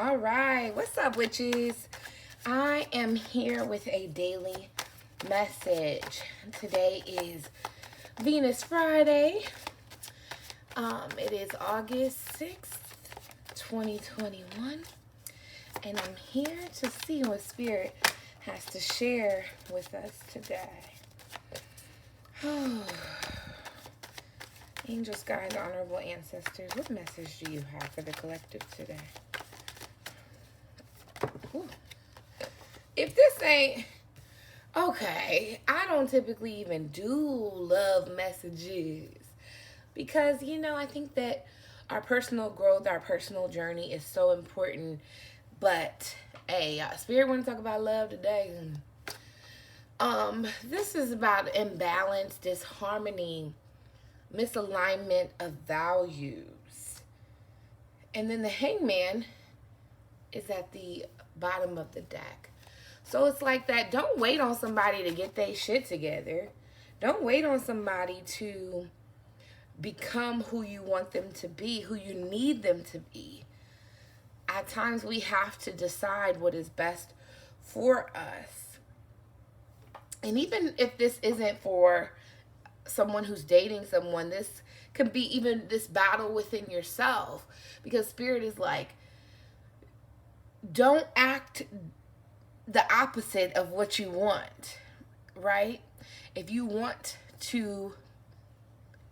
All right, what's up, witches? I am here with a daily message. Today is Venus Friday. It is August 6th, 2021, and I'm here to see what Spirit has to share with us today. Angels, guides, honorable ancestors, what message do you have for the collective today? Ooh. If this ain't okay, I don't typically even do love messages because, I think that our personal growth, our personal journey is so important. But hey, Spirit want to talk about love today. This is about imbalance, disharmony, misalignment of values. And then the hangman is at the bottom of the deck. So it's like that. Don't wait on somebody to get their shit together. Don't wait on somebody to become who you want them to be, who you need them to be. At times we have to decide what is best for us. And even if this isn't for someone who's dating someone, this can be even this battle within yourself. Because Spirit is like, don't act the opposite of what you want, right? If you want to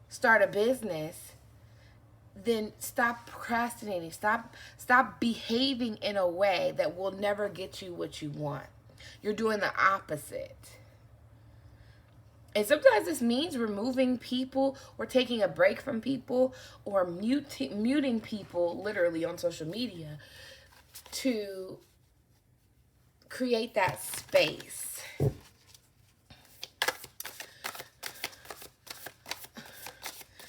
start a business, then stop procrastinating. Stop behaving in a way that will never get you what you want. You're doing the opposite. And sometimes this means removing people or taking a break from people or muting people literally on social media to create that space.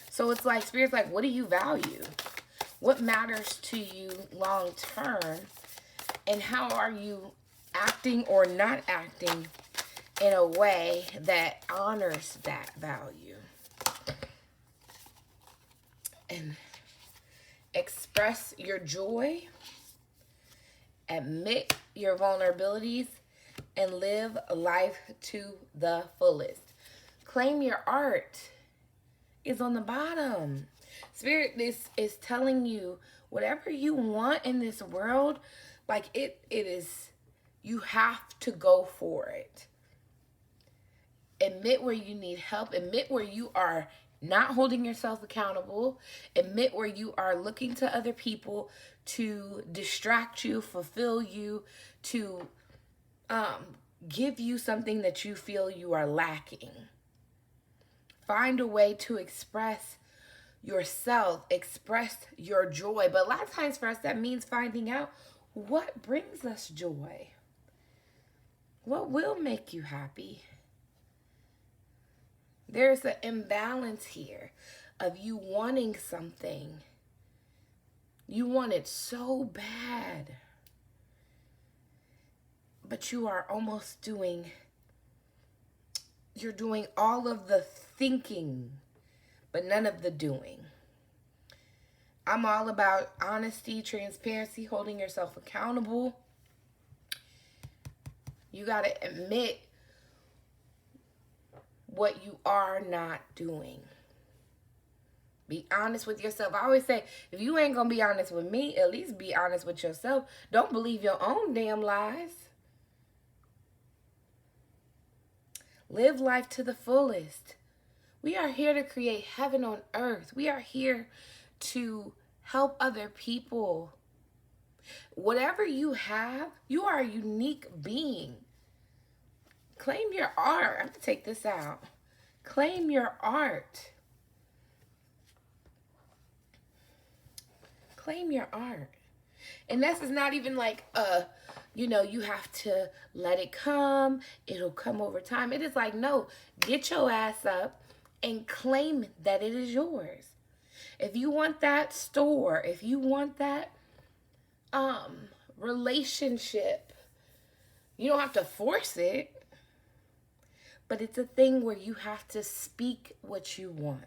So it's like, Spirit's like, what do you value? What matters to you long term? And how are you acting or not acting in a way that honors that value? And express your joy, admit your vulnerabilities, and live life to the fullest. Claim your art is on the bottom. Spirit, this is telling you whatever you want in this world, like it is, you have to go for it. Admit where you need help. Admit where you are not holding yourself accountable. Admit where you are looking to other people to distract you, fulfill you, to give you something that you feel you are lacking. Find a way to express yourself, express your joy. But a lot of times for us, that means finding out what brings us joy. What will make you happy? There's an imbalance here of you wanting something. You want it so bad. But you are almost you're doing all of the thinking, but none of the doing. I'm all about honesty, transparency, holding yourself accountable. You got to admit what you are not doing. Be honest with yourself. I always say, if you ain't going to be honest with me, at least be honest with yourself. Don't believe your own damn lies. Live life to the fullest. We are here to create heaven on earth. We are here to help other people. Whatever you have, you are a unique being. Claim your art. I'm going to take this out. Claim your art. Claim your art. And this is not even like, you have to let it come. It'll come over time. It is like, no, get your ass up and claim that it is yours. If you want that store, if you want that relationship, you don't have to force it. But it's a thing where you have to speak what you want.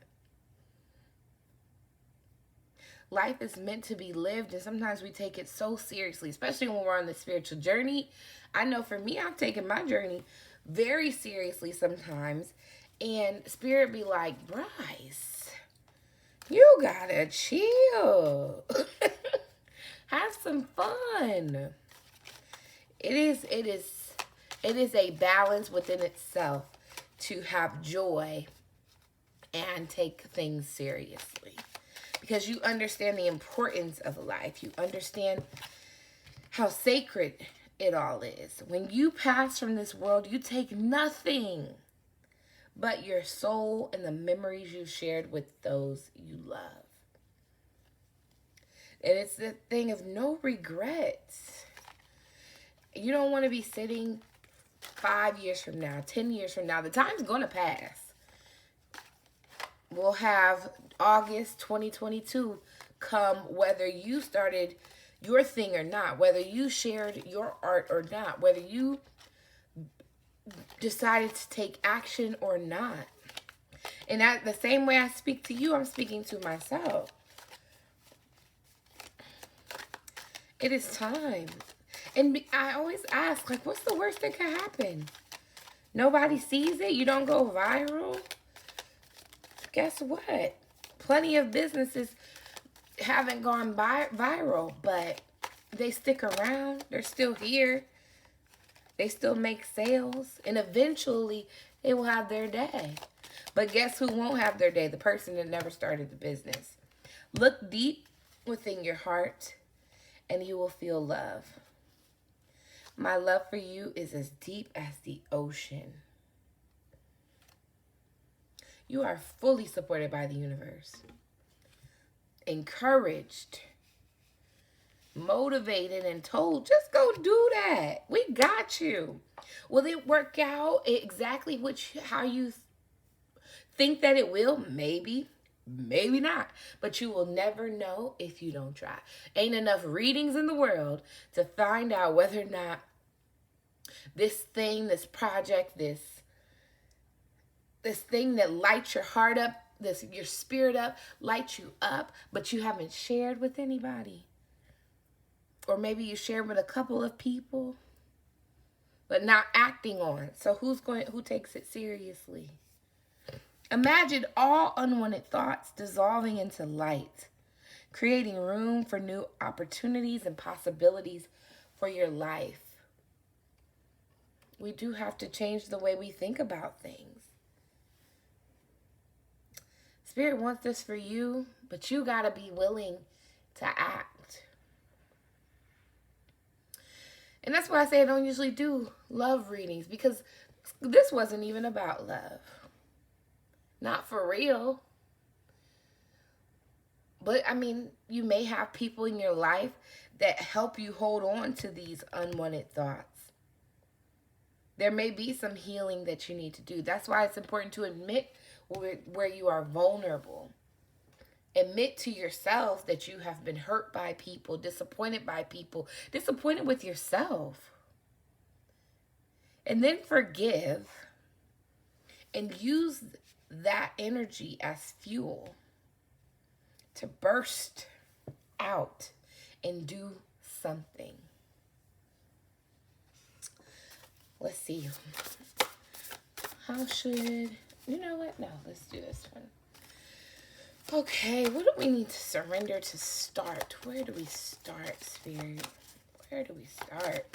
Life is meant to be lived, and sometimes we take it so seriously, especially when we're on the spiritual journey. I know for me, I've taken my journey very seriously sometimes, and Spirit be like, Bryce, you gotta chill. Have some fun. It is a balance within itself to have joy and take things seriously. Because you understand the importance of life. You understand how sacred it all is. When you pass from this world, you take nothing but your soul and the memories you shared with those you love. And it's the thing of no regrets. You don't want to be sitting 5 years from now, 10 years from now. The time's going to pass. We'll have August 2022 come, whether you started your thing or not, whether you shared your art or not, whether you decided to take action or not. And the same way I speak to you, I'm speaking to myself. It is time. And I always ask, like, what's the worst that could happen? Nobody sees it? You don't go viral? Guess what? Plenty of businesses haven't gone viral, but they stick around. They're still here. They still make sales. And eventually, they will have their day. But guess who won't have their day? The person that never started the business. Look deep within your heart, and you will feel love. My love for you is as deep as the ocean. You are fully supported by the universe. Encouraged, motivated, and told, just go do that. We got you. Will it work out exactly how you think that it will? Maybe. Maybe not. But you will never know if you don't try. Ain't enough readings in the world to find out whether or not this thing, this project, this thing that lights your heart up, your spirit up, lights you up, but you haven't shared with anybody. Or maybe you shared with a couple of people, but not acting on it. So who takes it seriously? Imagine all unwanted thoughts dissolving into light, creating room for new opportunities and possibilities for your life. We do have to change the way we think about things. Spirit wants this for you, but you got to be willing to act. And that's why I say I don't usually do love readings, because this wasn't even about love. Not for real. But, I mean, you may have people in your life that help you hold on to these unwanted thoughts. There may be some healing that you need to do. That's why it's important to admit where you are vulnerable. Admit to yourself that you have been hurt by people, disappointed by people, disappointed with yourself. And then forgive and use that energy as fuel to burst out and do something. Let's see. You know what? No, let's do this one. Okay, what do we need to surrender to start? Where do we start, Spirit? Where do we start?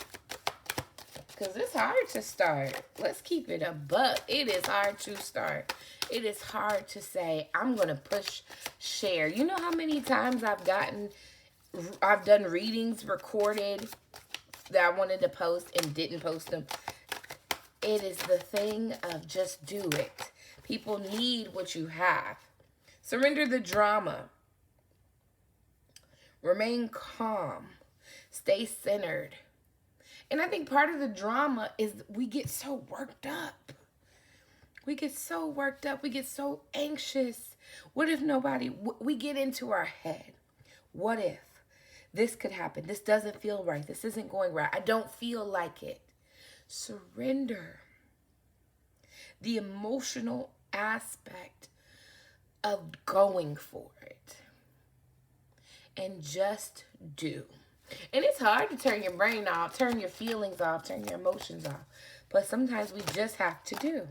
Because it's hard to start. Let's keep it a buck. It is hard to start. It is hard to say, I'm going to push share. You know how many times I've done readings recorded that I wanted to post and didn't post them? It is the thing of just do it. People need what you have. Surrender the drama. Remain calm. Stay centered. And I think part of the drama is we get so worked up. We get so worked up. We get so anxious. What if we get into our head. What if this could happen? This doesn't feel right. This isn't going right. I don't feel like it. Surrender the emotional aspect of going for it. and just do. And it's hard to turn your brain off, turn your feelings off, turn your emotions off. But sometimes we just have to do.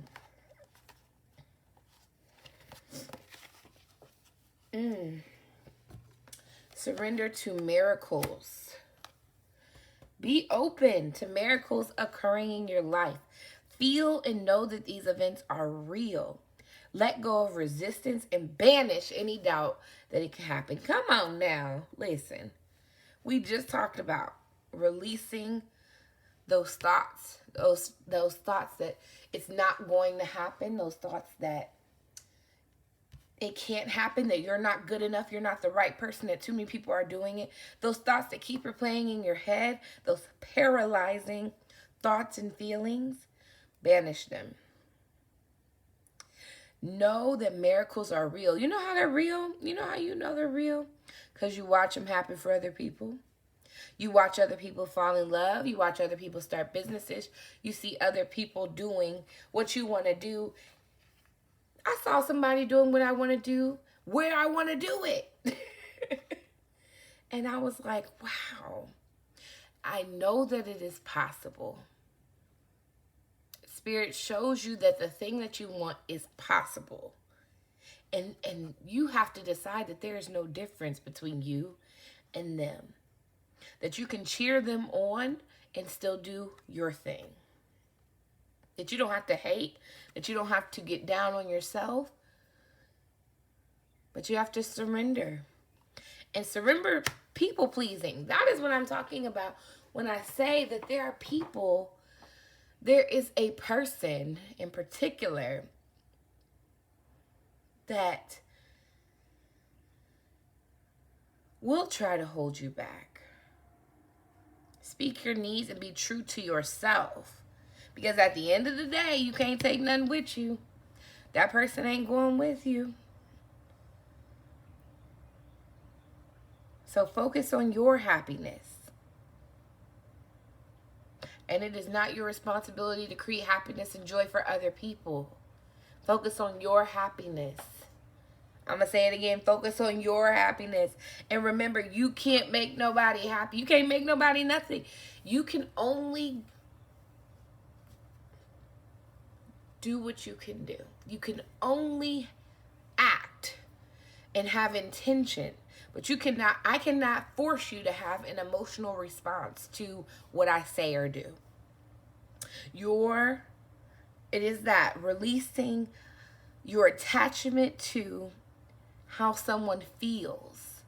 Surrender to miracles. Be open to miracles occurring in your life. Feel and know that these events are real. Let go of resistance and banish any doubt that it can happen. Come on now. Listen. We just talked about releasing those thoughts. Those thoughts that it's not going to happen. Those thoughts that it can't happen, that you're not good enough, you're not the right person, that too many people are doing it. Those thoughts that keep replaying in your head, those paralyzing thoughts and feelings, banish them. Know that miracles are real. You know how they're real? You know how you know they're real? Because you watch them happen for other people. You watch other people fall in love. You watch other people start businesses. You see other people doing what you want to do. I saw somebody doing what I want to do, where I want to do it. And I was like, wow, I know that it is possible. Spirit shows you that the thing that you want is possible. And you have to decide that there is no difference between you and them. That you can cheer them on and still do your thing. That you don't have to hate. That you don't have to get down on yourself. But you have to surrender. And surrender people pleasing. That is what I'm talking about when I say that there are people, there is a person in particular that will try to hold you back. Speak your needs and be true to yourself. Because at the end of the day, you can't take nothing with you. That person ain't going with you. So focus on your happiness. And it is not your responsibility to create happiness and joy for other people. Focus on your happiness. I'm going to say it again. Focus on your happiness. And remember, you can't make nobody happy. You can't make nobody nothing. You can only do what you can do. You can only act and have intention. But I cannot force you to have an emotional response to what I say or do. It is that releasing your attachment to how someone feels.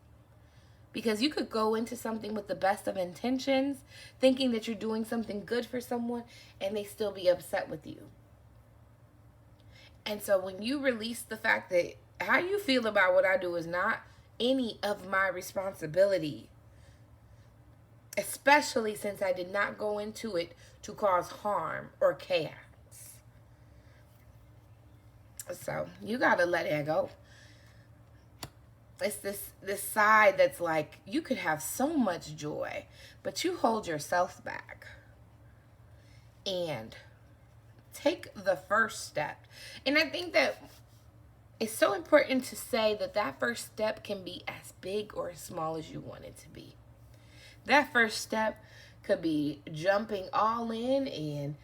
Because you could go into something with the best of intentions, thinking that you're doing something good for someone, and they still be upset with you. And so when you release the fact that how you feel about what I do is not any of my responsibility, especially since I did not go into it to cause harm or chaos. So you got to let it go. It's this side that's like, you could have so much joy, but you hold yourself back. And take the first step. And I think that it's so important to say that that first step can be as big or as small as you want it to be. That first step could be jumping all in and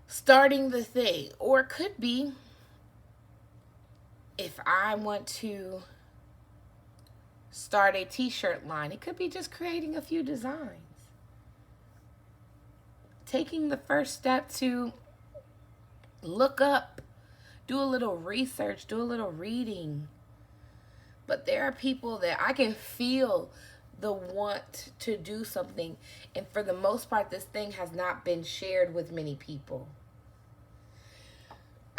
starting the thing. Or it could be, if I want to start a t-shirt line, it could be just creating a few designs. Taking the first step to look up, do a little research, do a little reading. But there are people that I can feel the want to do something. And for the most part, this thing has not been shared with many people.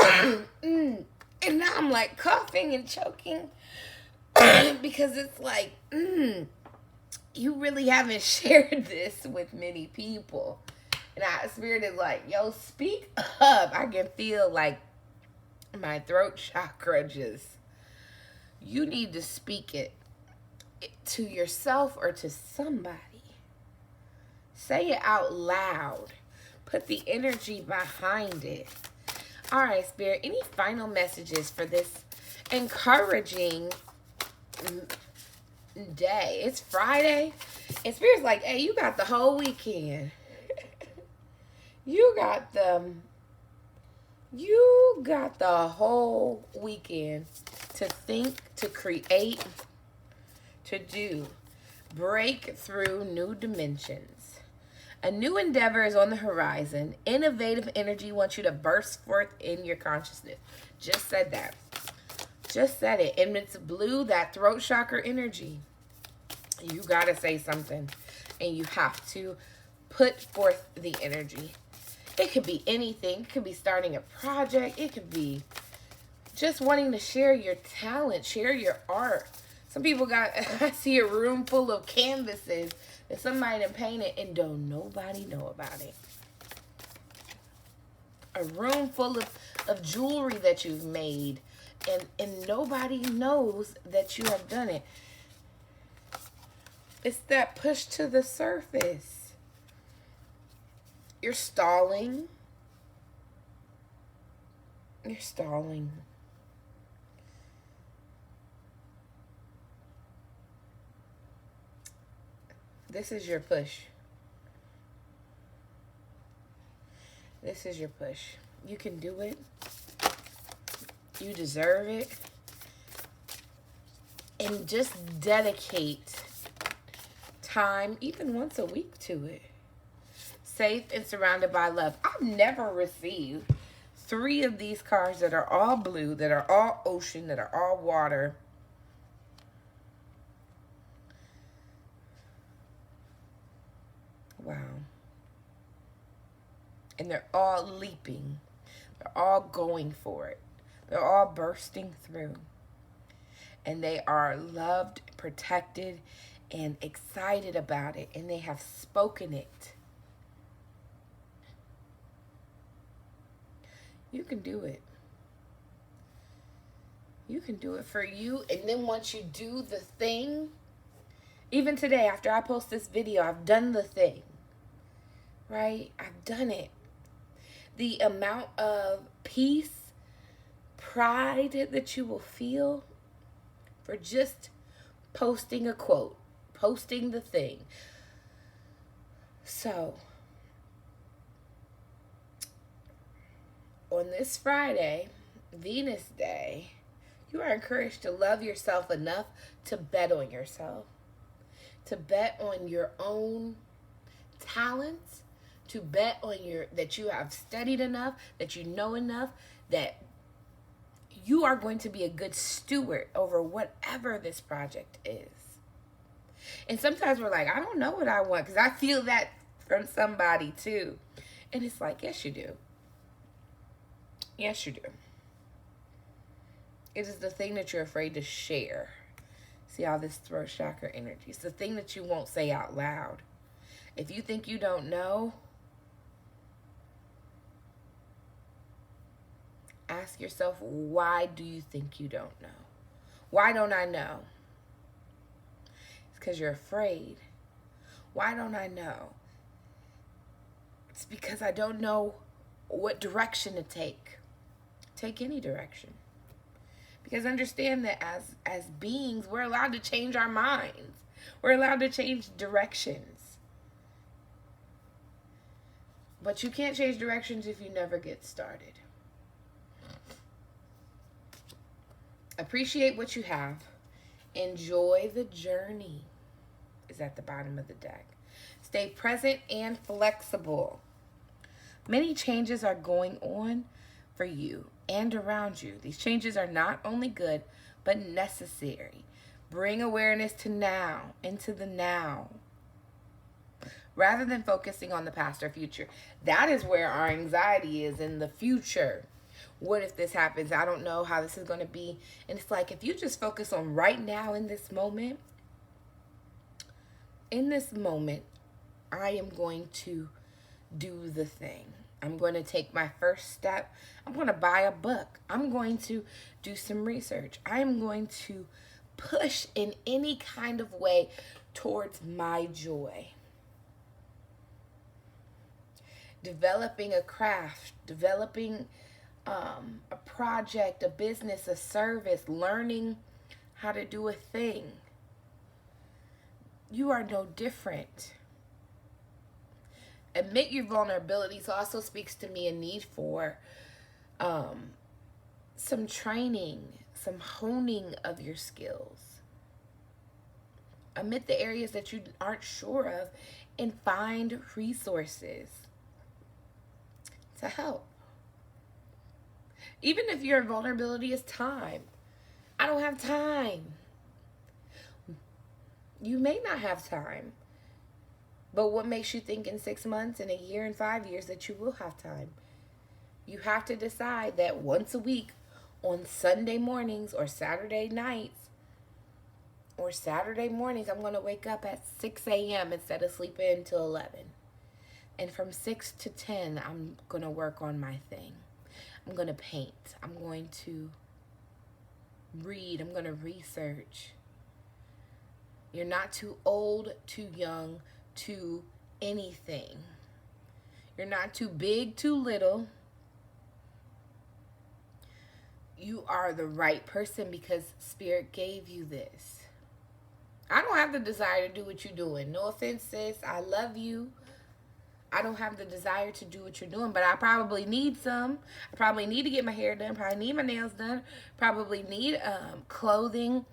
And now I'm like coughing and choking because it's like, you really haven't shared this with many people. And our spirit is like, yo, speak up. I can feel like my throat chakra just, you need to speak it to yourself or to somebody. Say it out loud. Put the energy behind it. All right, Spirit, any final messages for this encouraging day. It's Friday. And Spirit's like, hey, you got the whole weekend. You got the whole weekend to think, to create, to do. Break through new dimensions. A new endeavor is on the horizon. Innovative energy wants you to burst forth in your consciousness. Just said that. Just said it. And it's blue, that throat chakra energy. You got to say something. And you have to put forth the energy. It could be anything. It could be starting a project. It could be just wanting to share your talent, share your art. Some people got, I see a room full of canvases that somebody done painted and don't nobody know about it. A room full of jewelry that you've made and nobody knows that you have done it. It's that push to the surface. You're stalling. You're stalling. This is your push. This is your push. You can do it. You deserve it. And just dedicate time, even once a week, to it. Safe and surrounded by love. I've never received 3 of these cards that are all blue, that are all ocean, that are all water. Wow. And they're all leaping. They're all going for it. They're all bursting through. And they are loved, protected, and excited about it. And they have spoken it. You can do it. You can do it for you. And then once you do the thing, even today after I post this video, I've done the thing. Right? I've done it. The amount of peace, pride that you will feel for just posting a quote, posting the thing. So, on this Friday, Venus Day, you are encouraged to love yourself enough to bet on yourself, to bet on your own talents, to bet on that you have studied enough, that you know enough, that you are going to be a good steward over whatever this project is. And sometimes we're like, I don't know what I want, because I feel that from somebody too. And it's like, yes, you do. Yes, you do. It is the thing that you're afraid to share. See all this throat chakra energy. It's the thing that you won't say out loud. If you think you don't know, ask yourself, why do you think you don't know? Why don't I know? It's because you're afraid. Why don't I know? It's because I don't know what direction to take. Take any direction. Because understand that as beings, we're allowed to change our minds. We're allowed to change directions. But you can't change directions if you never get started. Appreciate what you have. Enjoy the journey. Is at the bottom of the deck. Stay present and flexible. Many changes are going on for you and around you. These changes are not only good, but necessary. Bring awareness to now, into the now, rather than focusing on the past or future. That is where our anxiety is, in the future. What if this happens? I don't know how this is going to be. And it's like, if you just focus on right now, in this moment, I am going to do the thing. I'm going to take my first step. I'm going to buy a book. I'm going to do some research. I am going to push in any kind of way towards my joy. Developing a craft, developing a project, a business, a service, learning how to do a thing. You are no different. Admit your vulnerabilities also speaks to me a need for some training, some honing of your skills. Admit the areas that you aren't sure of and find resources to help. Even if your vulnerability is time. I don't have time. You may not have time. But what makes you think in 6 months, in a year, and 5 years that you will have time? You have to decide that once a week on Sunday mornings or Saturday nights or Saturday mornings, I'm going to wake up at 6 a.m. instead of sleeping until 11. And from 6 to 10, I'm going to work on my thing. I'm going to paint. I'm going to read. I'm going to research. You're not too old, too young, to anything. You're not too big, too little. You are the right person because Spirit gave you this. I don't have the desire to do what you're doing. No offense, sis. I love you. I don't have the desire to do what you're doing, but I probably need some. I probably need to get my hair done. Probably need my nails done. Probably need clothing.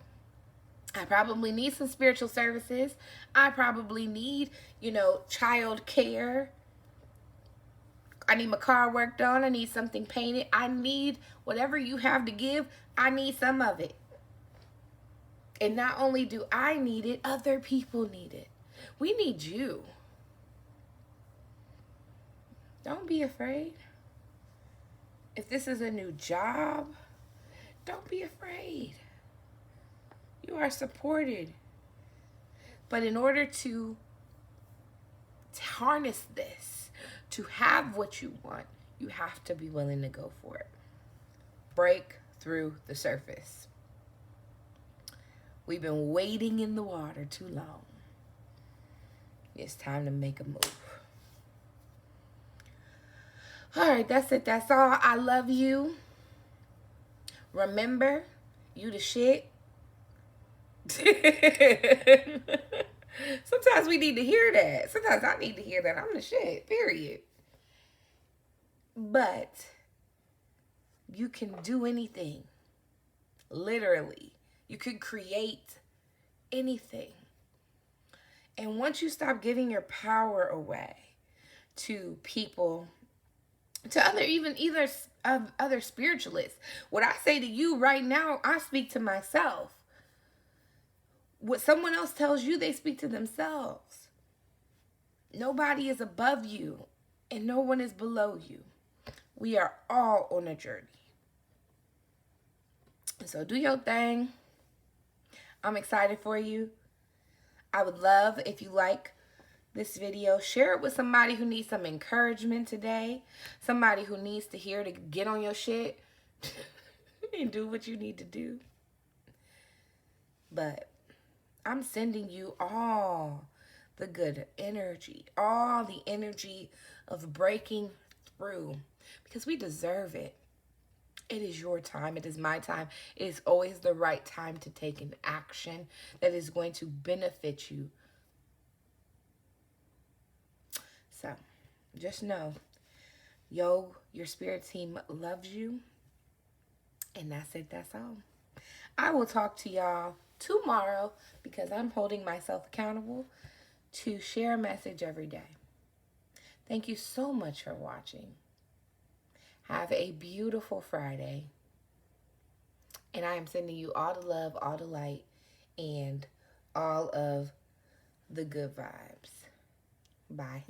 I probably need some spiritual services. I probably need, child care. I need my car worked on. I need something painted. I need whatever you have to give. I need some of it. And not only do I need it, other people need it. We need you. Don't be afraid. If this is a new job, don't be afraid. You are supported. But in order to harness this, to have what you want, you have to be willing to go for it. Break through the surface. We've been wading in the water too long. It's time to make a move. All right, that's it. That's all. I love you. Remember, you the shit. Sometimes we need to hear that. Sometimes I need to hear that. I'm the shit, period. But you can do anything. Literally. You can create anything. And once you stop giving your power away to people, to other spiritualists, what I say to you right now, I speak to myself. What someone else tells you, they speak to themselves. Nobody is above you, and no one is below you. We are all on a journey. So do your thing. I'm excited for you. I would love if you like this video, share it with somebody who needs some encouragement today. Somebody who needs to hear to get on your shit and do what you need to do. But I'm sending you all the good energy, all the energy of breaking through, because we deserve it. It is your time. It is my time. It is always the right time to take an action that is going to benefit you. So just know, your spirit team loves you. And that's it. That's all. I will talk to y'all tomorrow because I'm holding myself accountable to share a message every day. Thank you so much for watching. Have a beautiful Friday. And I am sending you all the love, all the light, and all of the good vibes. Bye.